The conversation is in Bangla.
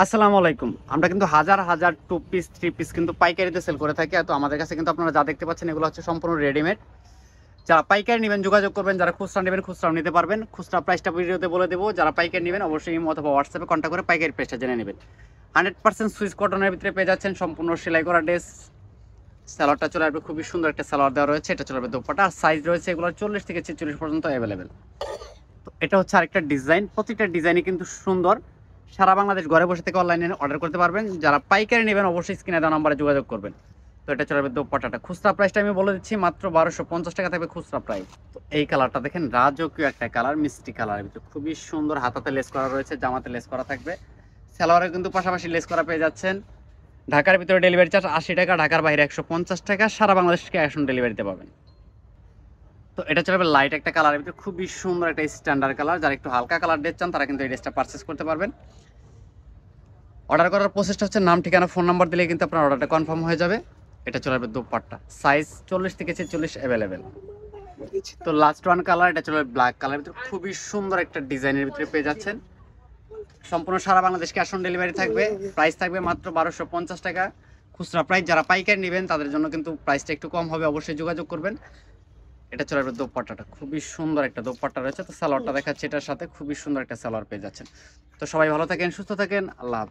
আসসালামু আলাইকুম। আমরা কিন্তু হাজার হাজার টু পিস থ্রি পিস কিন্তু পাইকারিতে সেল করে থাকি। তো আমাদের কাছে কিন্তু আপনারা যা দেখতে পাচ্ছেন এগুলো হচ্ছে সম্পূর্ণ রেডিমেড। যারা পাইকারি নেবেন যোগাযোগ করবেন, যারা খুচরা নেবেন খুচরাও নিতে পারবেন। খুচরা প্রাইসটা ভিডিওতে বলে দেবো, যারা পাইকারি নেবেন অবশ্যই ইমো অথবা হোয়াটসঅ্যাপে কন্ট্যাক্ট করে পাইকারি প্রাইসটা জেনে নেবেন। 100% সুইস কটনের ভিতরে পেয়ে যাচ্ছেন সম্পূর্ণ সেলাই করা ড্রেস। সালোয়ারটা চলে আসবে, খুবই সুন্দর একটা সালোয়ার দেওয়া রয়েছে। এটা চলে আসবে দোপাট্টা, আর সাইজ রয়েছে এগুলো 40 থেকে 46 পর্যন্ত অ্যাভেলেবেল। তো এটা হচ্ছে আরেকটা ডিজাইন, প্রত্যেকটা ডিজাইনই কিন্তু সুন্দর। সারা বাংলাদেশ ঘরে বসে থেকে অনলাইনে অর্ডার করতে পারবেন। যারা পাইকারি নেবেন অবশ্যই স্ক্রিনে দেওয়া নাম্বারে যোগাযোগ করবেন। তো এটা চলে যাবে দোপাট্টাটা, খুচরা প্রাইসটা আমি বলে দিচ্ছি মাত্র 1250 টাকা থাকবে খুচরা প্রাইস। তো এই কালারটা দেখেন, রাজকীয় একটা কালার, মিষ্টি কালারের ভিতরে খুবই সুন্দর। হাতাতে লেস করা রয়েছে, জামাতে লেস করা থাকবে, সালোয়ারে কিন্তু পাশাপাশি লেস করা পেয়ে যাচ্ছেন। ঢাকার ভিতরে ডেলিভারি চার্জ 80 টাকা, ঢাকার বাইরে 150 টাকা। সারা বাংলাদেশকে ক্যাশ অন ডেলিভারিতে পাবেন। তো এটা চলবে লাইট একটা কালারের ভিতরে, খুবই সুন্দর একটা স্ট্যান্ডার্ড কালার। যারা একটু হালকা কালার ড্রেস চান তারা কিন্তু এই ড্রেসটা পারচেস করতে পারবেন। অর্ডার করার প্রসেসটা হচ্ছে নাম, ঠিকানা, ফোন নাম্বার দিলে কিন্তু আপনার অর্ডারটা কনফার্ম হয়ে যাবে। এটা চলে আসবে দোপাট্টা, সাইজ 40 থেকে 46 অ্যাভেলেবেল। তো লাস্ট ওয়ান কালার, এটা চলে ব্ল্যাক কালারের ভিতরে, খুবই সুন্দর একটা ডিজাইনের ভিতরে পেয়ে যাচ্ছেন। সম্পূর্ণ সারা বাংলাদেশ ক্যাশ অন ডেলিভারি থাকবে। প্রাইস থাকবে মাত্র 1250 টাকা খুচরা প্রাইস। যারা পাইকারি নেবেন তাদের জন্য কিন্তু প্রাইসটা একটু কম হবে, অবশ্যই যোগাযোগ করবেন। এটা চলে আসবে দোপাট্টাটা, খুবই সুন্দর একটা দোপাট্টা রয়েছে। তো সালোয়ারটা দেখাচ্ছে, এটার সাথে খুবই সুন্দর একটা সালোয়ার পেয়ে যাচ্ছেন। তো সবাই ভালো থাকেন, সুস্থ থাকেন, আল্লাহ হাফেজ।